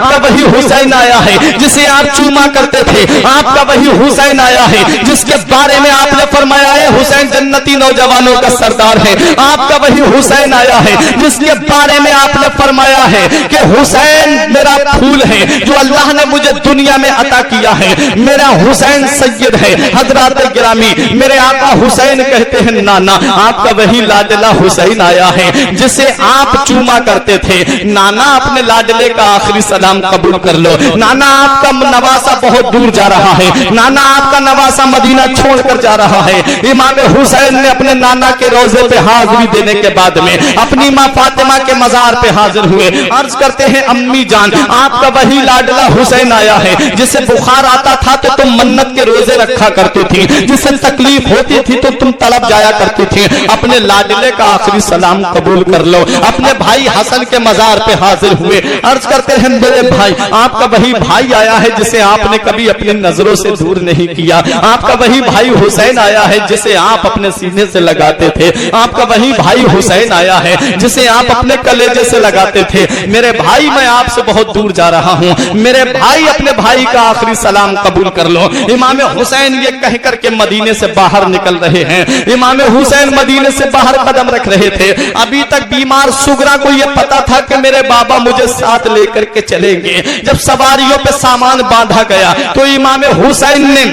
आपका वही हुसैन आया है जिसे आप चूमा करते थे, आपका वही हुसैन आया है जिसके बारे में आपने फरमाया है हुसैन जन्नती नौजवानों का सरदार है, आपका वही हुसैन आया है जिसके बारे में आपने फरमाया है कि हुसैन मेरा फूल है जो अल्लाह ने मुझे दुनिया में अता किया है, मेरा हुसैन सैयद है। हजरात गिरामी, मेरे आका हुसैन कहते हैं नाना, आपका वही लाडला हुसैन आया है जिसे आप चूमा करते थे। नाना, अपने लाडले का आखिरी सलाम कबूल कर लो। नाना, आपका नवासा बहुत दूर जा रहा है, नाना आपका नवासा मदीना छोड़कर जा रहा है। इमाम हुसैन ने अपने नाना के रोजे पे हाजिरी देने के बाद में अपनी माँ फातिमा के मजार पे हाजिर हुए। अर्ज करते हैं अम्मी जान, आपका वही लाडला हुसैन आया है जिसे बुखार आता था तो तुम मन्नत के रोजे रखा करती थी, जिसे तकलीफ होती थी तो तुम तड़प जाया करती थी। अपने लाडले का आखिरी सलाम कबूल कर लो। अपने भाई हसन के मजार पे हाजिर हुए। अर्ज करते हैं मेरे भाई, आपका वही भाई आया है जिसे आपने कभी अपनी नजरों से दूर नहीं किया, आपका वही भाई हुसैन आया है जिसे आप अपने सीने से लगाते थे, आपका वही भाई हुसैन आया है जिसे आप अपने कलेजे से लगाते थे। मेरे भाई, मैं आपसे बहुत दूर जा रहा हूँ, मेरे भाई अपने भाई का आखिरी सलाम कबूल कर लो। इमाम हुसैन ये कह करके मदीने से बाहर निकल रहे हैं। इमाम हुसैन मदीने से बाहर कदम रख रहे थे। अभी तक बीमार सुगरा को ये पता था कि मेरे बाबा मुझे साथ लेकर के चलेंगे। जब सवारियों पे सामान बांधा गया तो इमाम हुसैन ने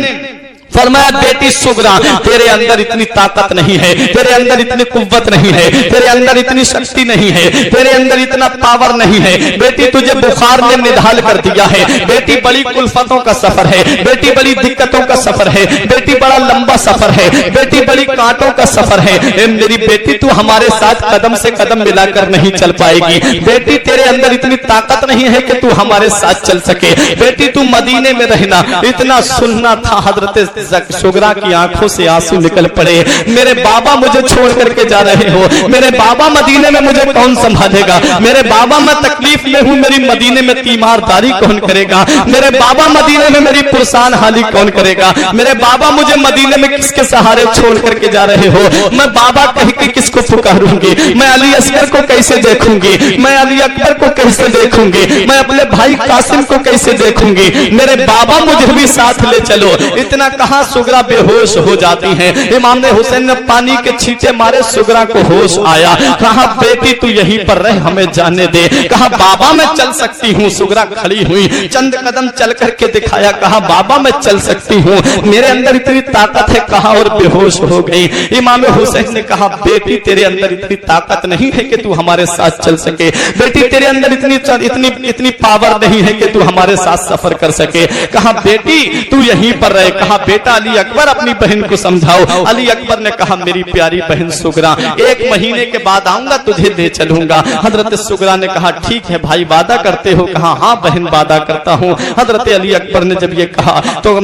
फरमाया, बेटी सुगरा, तेरे अंदर इतनी ताकत नहीं है, तेरे अंदर इतनी कुव्वत नहीं है, तेरे अंदर इतनी शक्ति नहीं है, तेरे अंदर इतना पावर नहीं है। बेटी, तुझे बुखार ने निढाल कर दिया है। बेटी, बड़ी कुल्फतों का सफर है, बेटी बड़ी दिक्कतों का सफर है, बेटी बड़ा लंबा सफर है, बेटी बड़ी कांटों का सफर है। मेरी बेटी, तू हमारे साथ कदम से कदम मिलाकर नहीं चल पाएगी। बेटी, तेरे अंदर इतनी ताकत नहीं है कि तू हमारे साथ चल सके। बेटी, तू मदीने में रहना। इतना सुनना था, हजरत सुगरा की आंखों से आंसू निकल पड़े। मेरे बाबा मुझे छोड़ करके जा रहे हो, मेरे बाबा मदीने में मुझे कौन संभालेगा? मेरे बाबा, मैं तकलीफ में हूँ, मेरी मदीने में तीमारदारी कौन करेगा? मेरे बाबा मदीने में मेरी पुरसान हाली कौन करेगा? मेरे बाबा मुझे मदीने में किसके सहारे छोड़ करके जा रहे हो? मैं बाबा कह के किसको पुकारूंगी? मैं अली असगर को कैसे देखूंगी? मैं अली अकबर को कैसे देखूंगी? मैं अपने भाई कासिम को कैसे देखूंगी? मेरे बाबा मुझे भी साथ ले चलो। इतना कहा, सुगरा बेहोश हो जाती हैं। इमाम हुसैन ने पानी के छींटे मारे, सुगरा को होश आया। कहा, बेटी तू यहीं पर रह, हमें जाने दे। कहा, बाबा मैं चल सकती हूँ। सुगरा खड़ी हुई, चंद कदम चल करके दिखाया। कहा, बाबा मैं चल सकती हूँ, मेरे अंदर इतनी ताकत है। कहा, और बेहोश हो गई। इमाम हुसैन ने कहा, बेटी तेरे अंदर इतनी ताकत नहीं है कि तू हमारे साथ चल सके। बेटी, तेरे अंदर इतनी पावर नहीं है कि तू हमारे साथ सफर कर सके। कहा, बेटी तू यहीं पर रहे। कहा, बेटा अली अकबर अपनी बहन को समझाओ। अली अकबर ने कहा, मेरी प्यारी बहन सुगरा, 1 महीने के बाद आऊंगा, तुझे ले चलूंगा। हजरत सुगरा ने कहा, ठीक है भाई, वादा करते हो? कहा, हाँ बहन, वादा करता हूँ। हजरत अली अकबर ने जब ये कहा तो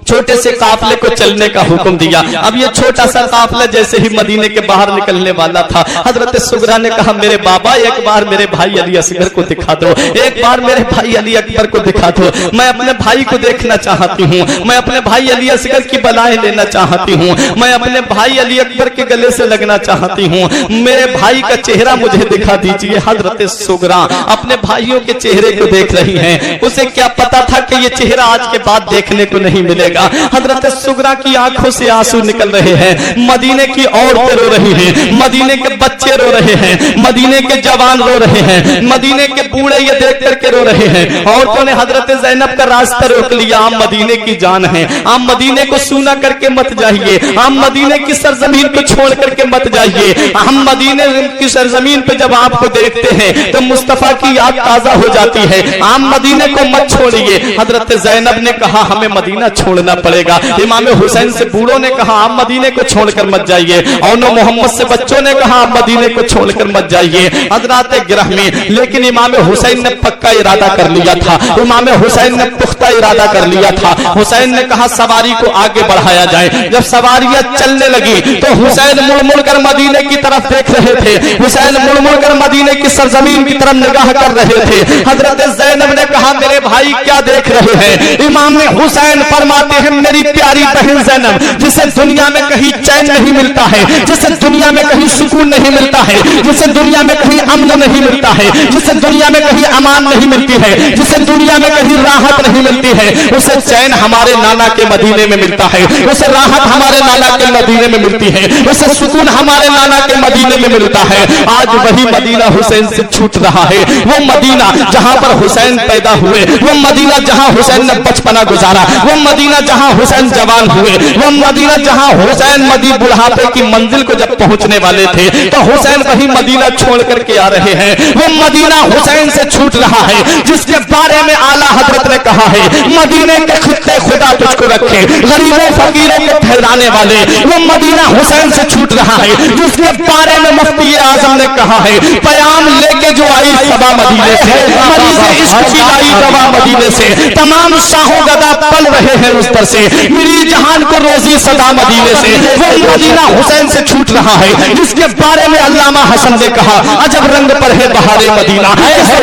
छोटे से काफले को चलने का हुक्म दिया। अब ये छोटा सा काफला जैसे ही मदीने के बाहर निकलने वाला था, हजरत सुगरा ने कहा, मेरे बाबा एक बार मेरे भाई अली असगर को दिखा दो, एक बार मेरे भाई अली अकबर को दिखा दो। मैं अपने भाई को देखना चाहती हूँ, मैं अपने भाई अली असगर की बलाएं लेना चाहती हूँ, मैं अपने भाई अली अकबर के गले से लगना चाहती हूँ। मेरे भाई का चेहरा मुझे दिखा दीजिए। हजरत सुगरा अपने भाइयों के चेहरे को देख रही हैं। उसे क्या पता था कि ये चेहरा आज के बाद देखने को नहीं मिलेगा। हजरत सुगरा की आंखों से आंसू निकल रहे हैं। मदीने की औरतें रो रही हैं, मदीने के बच्चे रो रहे हैं, मदीने के जवान रो रहे हैं, मदीने के बूढ़े ये देख करके रो रहे हैं। औरतों ने हजरत ज़ैनब का रास्ता रोक लिया। आप मदीने की जान है, आप मदीने को सूना करके मत जाइए, आप मदीने की सरजमीन को छोड़ करके मत जाइए। हम मदीने की सरजमीन पे जब आपको देखते हैं तो मुस्तफा की याद ताजा हो जाती है। आप मदीने को मत छोड़िए। हजरत ज़ैनब ने कहा, हमें मदीना छोड़ना पड़ेगा। इमाम हुसैन से बूढ़ों ने कहा, आप मदीने को छोड़कर मत जाइए। और मोहम्मद से बच्चों ने कहा, आप मदीने को छोड़कर मत जाइए। हजरत गिरहमी, लेकिन इमाम हुसैन ने पक्का इरादा कर लिया था, इमाम हुसैन ने पुख्ता इरादा कर लिया था। हुसैन ने कहा, सवारी को आगे बढ़ाया जाए। जब सवारियां चलने लगी तो हुसैन मुड़ मुड़ कर मदीने की तरफ देख रहे थे, हुसैन मुड़ मुड़ कर मदीने की सरजमीन की तरफ निगाह कर रहे थे। हजरत ज़ैनब ने कहा, मेरे भाई क्या देख रहे हैं? इमाम हुसैन फरमाते हैं मेरी प्यारी बहन ज़ैनब, जिसे दुनिया में कहीं चैन नहीं मिलता है, जिसे दुनिया में कहीं सुकून नहीं मिलता है, जिसे दुनिया में कहीं अमन नहीं मिलता है, जिसे दुनिया में कहीं अमान नहीं मिलती है, जिसे दुनिया में कहीं राहत नहीं मिलती है, उसे चैन हमारे नाना के मदीने में मिलता है, उसे राहत हमारे नाना के मदीने में मिलती है, उसे सुकून हमारे नाना के मदीने में मिलता है। आज वही मदीना हुसैन से छूट रहा है। वो मदीना जहां पर हुसैन पैदा हुए, वो मदीना जहां हुसैन ने बचपना गुजारा, वो मदीना जहां हुसैन जवान हुए, वो मदीना जहां हुसैन मदी बुढ़ापे की मंजिल को जब पहुंचने वाले थे तो हुसैन वही मदीना छोड़ करके आ रहे हैं। वो मदीना हुसैन से छूट रहा है जिसके बारे में आला हजरत ने कहा है मदीने के खित्ते खुदा तुझको रखे, गरीबों फकीरों को ठहराने वाले। वो मदीना हुसैन से छूट रहा है जिसके बारे में मुफ्ती आजम ने कहा है पयाम लेके जो आई सबा मदीने से, मरीज़ इश्क की लाई दवा मदीने से, तमाम शाहों गदा पल रहे हैं उस दर से, मेरी जहान को रोजी सदा मदीने से। वो मदीना हुसैन से छूट रहा है जिसके बारे में अल्लामा हसन ने कहा अजब रंग पर है बहारे मदीना,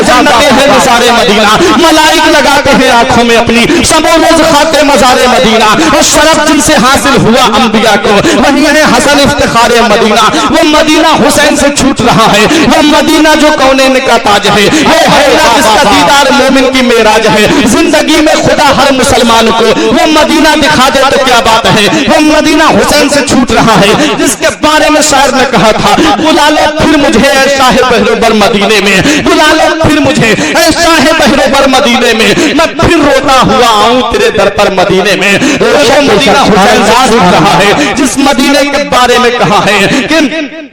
जन्नतें हैं निसारे मदीना, मलाइक लगाते हैं आंखों में अपनी, सबो रोज खाते मज़ारे मदीना, और शरफ जिनसे हासिल हुआ अंबिया को वही है हसन इफ्तिखारे मदीना। वो मदीना हुसैन से छूट रहा है, वो मदीना जो कौनैन का ताज है, वो है जिसका दीदार मोमिन की मेराज है। जिंदगी में खुदा हर मुसलमान को वो मदीना दिखा दे तो क्या बात है। वो मदीना हुसैन से छूट रहा है जिसके बारे में शायर ने कहा था बुला लो फिर मुझे ऐ शाह बहरोबर मदीने में, बुला लो फिर मुझे ऐ शाह बहरोबर मदीने में, मैं फिर रोता हुआ आऊं तेरे दर पर मदीने में। वो मदीना हुसैन से छूट रहा है जिस मदीने के बारे में कहा है कि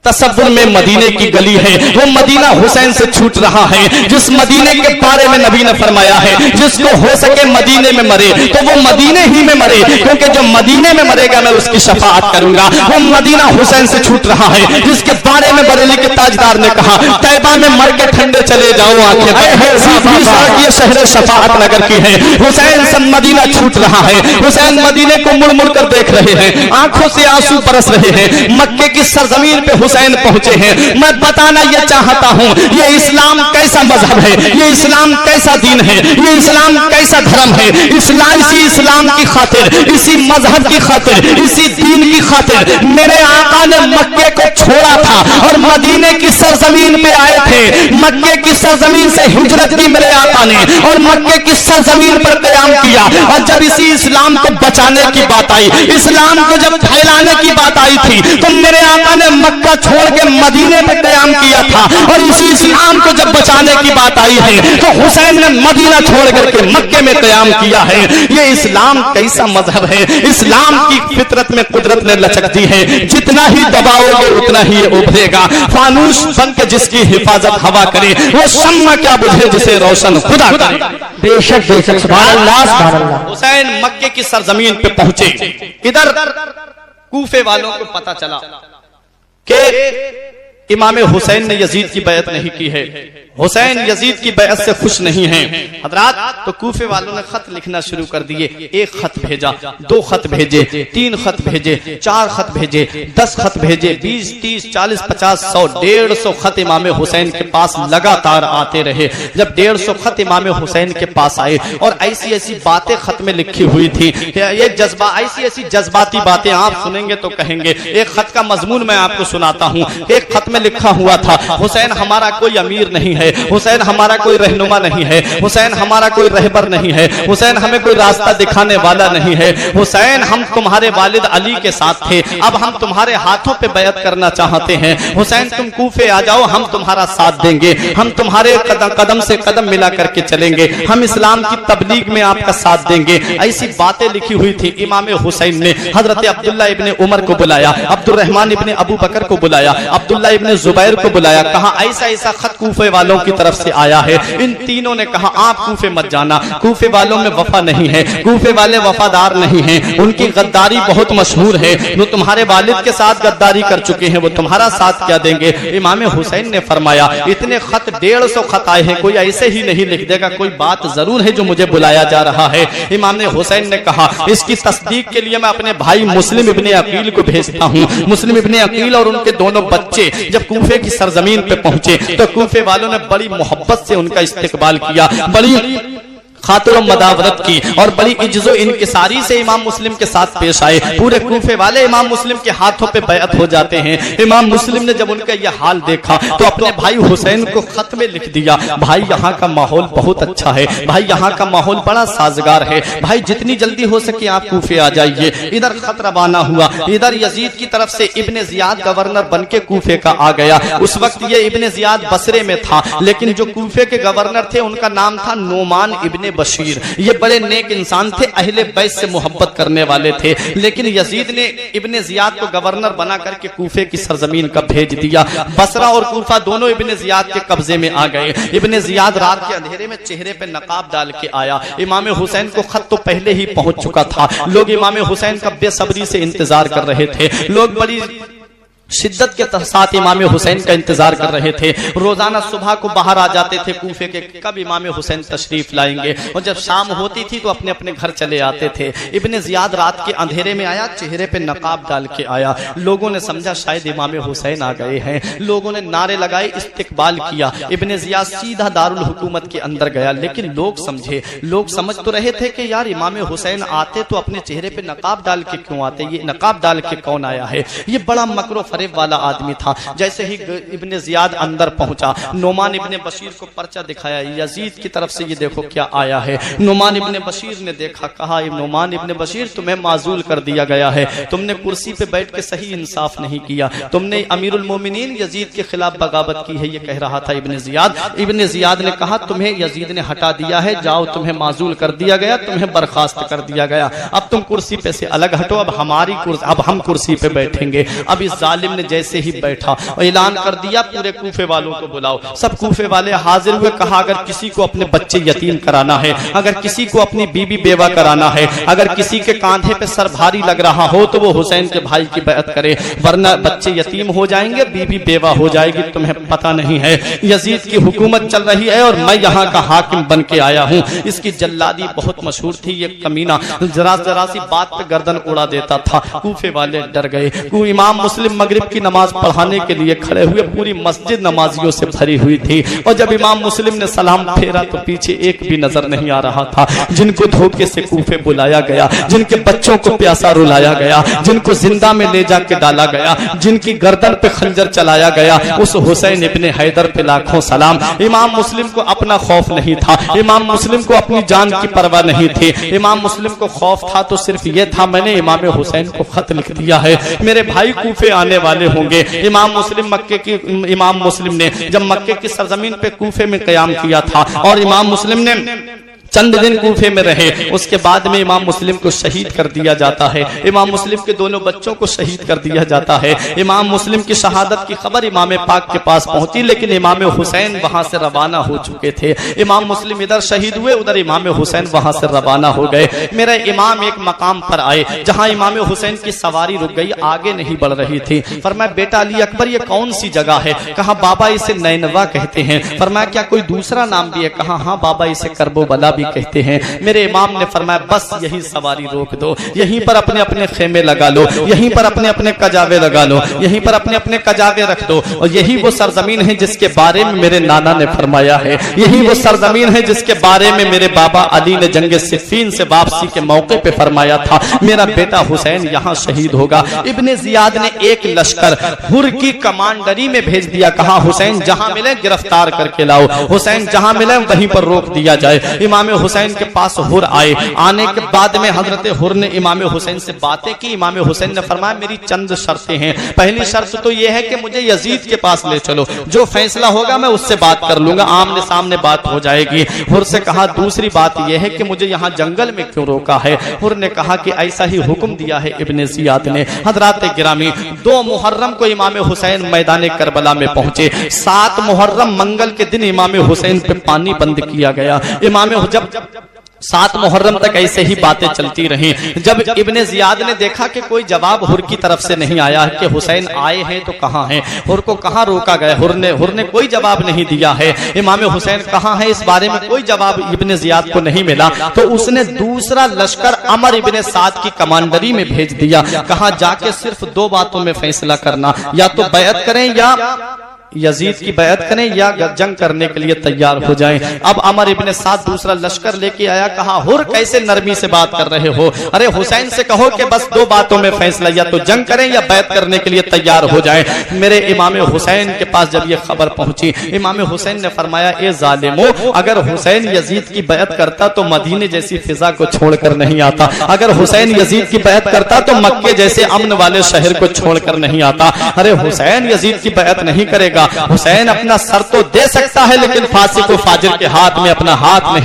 तसव्वुर में मदीने की गली है, वो मदीना हुसैन से छूट रहा है जिस मदीने के बारे में नबी ने फरमाया है जिसको हो सके मदीने में मरे तो वो मदीने ही में मरे, क्योंकि जो मदीने में मरेगा मैं उसकी शफाअत करूंगा। वो मदीना हुसैन से छूट रहा है जिसके बारे में बरेली के ताजदार ने कहा तैबा में मर के ठंडे चले जाओ आंखें ये शहर शफाअत नगर की है। हुसैन से मदीना छूट रहा है, हुसैन मदीने को मुड़ मुड़ कर देख रहे हैं, आंखों से आंसू बरस रहे हैं। मक्के की सरजमीन पे हुसैन पहुंचे हैं। मैं बताना यह चाहता हूं ये इस्लाम कैसा मजहब है, ये इस्लाम कैसा दीन है, ये इस्लाम कैसा धर्म है। इसी इस्लाम की खातिर, इसी मजहब की खातिर, इसी दीन की खातिर मेरे आका ने मक्के को छोड़ा था और मदीने की सरजमीन पे आए थे। मक्के की सरजमीन से हिजरत की मेरे आका ने और मक्के की सरजमीन पर कयाम किया। और जब इसी इस्लाम को बचाने की बात आई, इस्लाम को जब फैलाने की बात आई थी तो मेरे आका ने मक्का छोड़ के मदीने पे कयाम किया था। और इसी इस्लाम को जब बचाने की बात आई है तो हुसैन ने मदीना छोड़ करके मक्के में कयाम किया है। ये इस्लाम कैसा मजहब है। इस्लाम की फितरत में कुदरत ने लचक दी है, जितना ही दबाओगे उतना ही उभरेगा। फानूस बन के जिसकी हिफाजत हवा करे वो शम्मा क्या बुझे जिसे रोशन खुदा करे। बेशक बेशक सुभान अल्लाह सुभान अल्लाह। हुसैन मक्के की सरजमीन पे पहुंचे। इधर कूफे वालों को पता चला कि इमाम हुसैन ने यजीद की बैत नहीं की है, हुसैन यजीद की बैत से खुश नहीं हैं हजरात। तो कूफे वालों ने खत लिखना शुरू कर दिए। एक खत भेजा, दो खत भेजे, तीन खत भेजे, चार खत भेजे, 10 खत भेजे, 20, 30, 40, 50, 100, 150 खत इमाम हुसैन के पास लगातार आते रहे। जब 150 खत इमाम हुसैन के पास आए और ऐसी ऐसी बातें खत में लिखी हुई थी, ये जज्बा, ऐसी ऐसी जज्बाती बातें आप सुनेंगे तो कहेंगे। एक खत का मजमून मैं आपको सुनाता हूँ। एक खत में लिखा हुआ था हुसैन हमारा कोई अमीर नहीं है, हुसैन हमारा कोई रहनुमा नहीं है, हुसैन हमारा कोई रहबर नहीं है, हुसैन हमें कोई रास्ता दिखाने वाला नहीं है। हुसैन हम तुम्हारे वालिद अली के साथ थे, अब हम तुम्हारे हाथों पे बैत करना चाहते हैं। हुसैन तुम कूफे आ जाओ, हम तुम्हारा साथ देंगे, हम तुम्हारे कदम से कदम मिला करके चलेंगे, हम इस्लाम की तबलीग में आपका साथ देंगे। ऐसी बातें लिखी हुई थी। इमाम हुसैन ने हजरत अब्दुल्ला इब्ने उमर को बुलाया, अब्दुर्रहमान इब्ने अबू बकर को बुलाया, अब्दुल्ला इब्ने जुबैर को बुलाया। कहा ऐसा ऐसा खत कूफे वालों की तरफ से आया है। इन तीनों ने कहा आप कूफे मत जाना, कूफे वालों में वफा नहीं है, कूफे वाले वफादार नहीं हैं, उनकी गद्दारी बहुत मशहूर है। वो तुम्हारे वालिद के साथ गद्दारी कर चुके हैं, वो तुम्हारा साथ क्या देंगे। इमाम हुसैन ने फरमाया इतने खत 150 खत आए हैं, कोई ऐसे ही नहीं लिख देगा, कोई बात जरूर है जो मुझे बुलाया जा रहा है। इमाम हुसैन ने कहा इसकी तस्दीक के लिए मैं अपने भाई मुस्लिम इब्ने अकील को भेजता हूँ। मुस्लिम इब्ने अकील और उनके दोनों बच्चे जब कूफे की सरजमीन पे पहुंचे तो कूफे वालों ने बड़ी मोहब्बत से उनका इस्तेकबाल किया, बड़ी खातिर मदावरत की और बड़ी इज्जो इनकिसारी से इमाम मुस्लिम के साथ पेश आए। पूरे कूफे वाले इमाम मुस्लिम के हाथों पे बैअत हो जाते हैं। इमाम मुस्लिम ने जब उनका यह हाल देखा तो अपने भाई हुसैन को खत में लिख दिया, भाई यहाँ का माहौल बहुत अच्छा है, भाई यहाँ का माहौल बड़ा साजगार है, भाई जितनी जल्दी हो सके आप कूफे आ जाइए। इधर खत रवाना हुआ, इधर यजीद की तरफ से इब्ने जियाद गवर्नर बन के कूफे का आ गया। उस वक्त ये इब्ने जियाद बसरे में था, लेकिन जो कूफे के गवर्नर थे उनका नाम था नोमान इब्ने बशीर। ये बड़े नेक इंसान थे, अहले बैत से मोहब्बत करने वाले थे, लेकिन यजीद ने इब्ने जियाद को गवर्नर बना करके कूफे की सरजमीन का भेज दिया। बसरा और कूफा दोनों इब्ने जियाद के कब्जे में आ गए। इब्ने जियाद रात के अंधेरे में चेहरे पे नकाब डाल के आया। इमाम हुसैन को खत तो पहले ही पहुंच चुका था, लोग इमाम हुसैन का बेसब्री से इंतजार कर रहे थे, लोग बड़ी शिद्दत के साथ इमाम हुसैन का इंतजार कर रहे थे। रोजाना सुबह को बाहर आ जाते थे कूफे के, कब इमाम हुसैन तशरीफ लाएंगे, और जब शाम होती थी तो अपने अपने घर चले आते थे। इब्ने जियाद रात के अंधेरे में आया, चेहरे पे नकाब डाल के आया। लोगों ने समझा शायद इमाम हुसैन आ गए हैं, लोगों ने नारे लगाए, इस्तिकबाल किया। इब्ने जियाद सीधा दारुल हुकूमत के अंदर गया, लेकिन लोग समझ तो रहे थे कि यार इमाम हुसैन आते तो अपने चेहरे पे नकाब डाल के क्यों आते, ये नकाब डाल के कौन आया है, ये बड़ा मकरो फरेब वाला आदमी था। जैसे ही इब्ने जियाद अंदर पहुंचा, नोमान इब्ने बशीर को पर्चा दिखाया, यजीद की तरफ से ये देखो क्या आया है। नोमान इब्ने बशीर ने देखा, कहा नोमान इब्ने बशीर तुम्हें माजूल कर दिया गया है, तुमने कुर्सी पे बैठ के सही इंसाफ नहीं किया, तुमने अमीरुल मोमिनीन यजीद के खिलाफ बगावत की है, ये कह रहा था इब्ने जियाद। इब्ने जियाद ने कहा तुम्हें यजीद ने हटा दिया है, जाओ तुम्हें माजूल कर दिया गया, तुम्हें बर्खास्त कर दिया गया, अब तुम कुर्सी पे से अलग हटो, अब हम कुर्सी पे बैठेंगे। अब इस जालिम ने जैसे ही बैठा और ऐलान कर दिया पूरे कूफे वालों को बुलाओ। सब कूफे वाले हाजिर हुए। कहा अगर किसी को अपने बच्चे यतीम कराना है, अगर किसी को अपनी बीबी बेवा कराना है, अगर किसी के कांधे पे सर भारी लग रहा हो तो वो हुसैन के भाई की बैअत करे, वरना बच्चे यतीम हो जाएंगे, बीबी बेवा हो जाएगी। तुम्हें पता नहीं है यजीद की हुकूमत चल रही है और मैं यहाँ का हाकिम बन के आया हूँ। इसकी जल्लादी बहुत मशहूर थी, ये कमीना जरा सी बात पे गर्दन उड़ा देता था। कूफे वाले डर गए। इमाम मुस्लिम मगरिब की नमाज पढ़ाने के लिए खड़े हुए, पूरी मस्जिद नमाजियों से भरी हुई थी, और जब इमाम मुस्लिम ने सलाम फेरा तो पीछे एक भी नजर नहीं आ रहा था। जिनको धोखे से कूफे बुलाया गया, जिनके बच्चों को प्यासा रुलाया गया, जिनको जिंदा में ले जाके डाला गया, जिनकी गर्दन पे खंजर चलाया गया, उस हुसैन इब्ने हैदर पे लाखों सलाम। इमाम मुस्लिम को अपना खौफ नहीं था, इमाम मुस्लिम को अपनी जान की परवाह नहीं थी। इमाम मुस्लिम को खौफ था तो सिर्फ ये था, मैंने इमाम हुसैन को खत लिख दिया है, मेरे भाई कूफे आने वाले होंगे। इमाम मुस्लिम ने जब मक्के की सरजमीन पे कूफे में क़याम किया था और इमाम मुस्लिम ने चंद दिन कूफे में रहे, उसके बाद में इमाम मुस्लिम को शहीद कर दिया जाता है। इमाम मुस्लिम के दोनों बच्चों को शहीद कर दिया जाता है। इमाम मुस्लिम की शहादत की खबर इमाम पाक के पास पहुंची, लेकिन इमाम हुसैन वहां से रवाना हो चुके थे। इमाम मुस्लिम इधर शहीद हुए, उधर इमाम हुसैन वहां से रवाना हो गए। मेरा इमाम एक मकाम पर आए जहां इमाम हुसैन की सवारी रुक गई, आगे नहीं बढ़ रही थी। फरमाया बेटा अली अकबर ये कौन सी जगह है? कहा बाबा इसे नैनवा कहते हैं। फरमाया क्या कोई दूसरा नाम भी है? कहा हाँ बाबा इसे करबोबला भी कहते हैं। मेरे इमाम ने फरमाया बस यही सवारी रोक दो, यहीं पर अपने अपने खेमे लगा लो, यहीं पर अपने अपने कजावे लगा लो, यहीं पर अपने अपने कजावे रख दो। और यही वो सरजमीन है जिसके बारे में मेरे नाना ने फरमाया है, यही वो सरजमीन है जिसके बारे में मेरे बाबा अली ने जंग सिफ़ीन से वापसी के मौके पे फरमाया था मेरा बेटा हुसैन यहाँ शहीद होगा। इब्ने जियाद ने एक लश्कर हुर की कमांडरी में भेज दिया, कहा हुसैन जहां मिले गिरफ्तार करके लाओ, हुसैन जहां मिले वहीं पर रोक दिया जाए। इमाम हुसैन के पास हुर आए। आने के बाद में हजरत हुर ने इमाम हुसैन से बातें की। इमाम हुसैन ने फरमाया मेरी चंद शर्तें हैं। पहली शर्त तो यह है कि मुझे यजीद के पास ले चलो, जो फैसला होगा मैं उससे बात कर लूंगा, आमने सामने बात हो जाएगी। हुर से कहा दूसरी बात यह है कि मुझे यहाँ जंगल में क्यों रोका है? हुर ने कहा कि ऐसा ही हुक्म दिया है इब्ने जियाद ने। हजरात गिरामी 2 मुहर्रम को इमाम हुसैन मैदान करबला में पहुंचे। 7 मुहर्रम मंगल के दिन इमाम हुसैन पे पानी बंद किया गया। जब 7 मुहर्रम तक ऐसे ही बातें चलती रहीं। जब इब्ने जियाद ने देखा कि कोई जवाब हुर की तरफ से नहीं आया कि हुसैन आए हैं तो कहाँ हैं, हुर को कहाँ रोका गया, हुर ने कोई जवाब नहीं दिया है, इमाम हुसैन कहाँ है, इस बारे में कोई जवाब इब्ने जियाद को नहीं मिला, तो उसने दूसरा लश्कर अमर इब्ने साद की कमांडरी में भेज दिया। कहा जाके सिर्फ 2 बातों में फैसला करना, या तो बैअत करें या یزید کی بیعت کریں یا جنگ کرنے کے لیے تیار ہو جائیں. اب عمر ابن سعد دوسرا لشکر لے کے آیا. کہا ہر کیسے نرمی سے بات کر رہے ہو, ارے حسین سے کہو کہ بس دو باتوں میں فیصلہ, یا تو جنگ کریں یا بیعت کرنے کے لیے تیار ہو جائیں. میرے امام حسین کے پاس جب یہ خبر پہنچی, امام حسین نے فرمایا اے ظالمو, اگر حسین یزید کی بیعت کرتا تو مدینے جیسی فضا کو چھوڑ کر نہیں آتا, اگر حسین یزید کی بیعت کرتا تو مکے جیسے امن والے شہر کو چھوڑ کر نہیں آتا. ارے حسین یزید کی بیعت نہیں کرے گا, حسین اپنا سر تو دے سکتا ہے لیکن فاسق و فاجر کے ہاتھ میں اپنا ہاتھ نہیں